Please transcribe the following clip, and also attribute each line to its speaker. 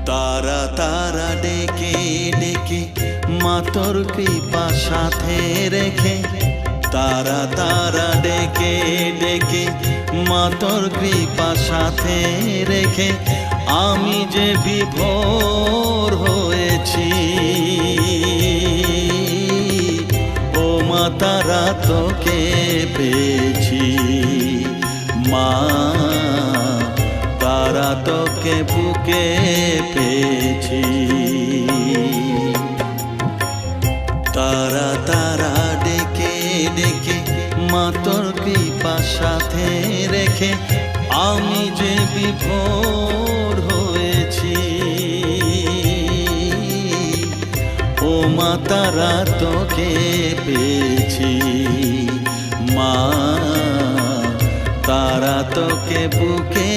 Speaker 1: তারা তারা ডেকে ডেকে মা তোর কৃপা সাথে রেখে, তারা তারা ডেকে ডেকে মা তোর কৃপা সাথে রেখে আমি যে বিভোর হয়েছি। ও মা তারা তোকে পেয়েছি, মা তারা তোকে বুকে পেয়েছি। তারা তারা ডেকে ডেকে মা তোর কৃপা সাথে রেখে আমি যে বিভোর হয়েছি। ও মা তারা তোকে পেয়েছি, মা তারা তোকে বুকে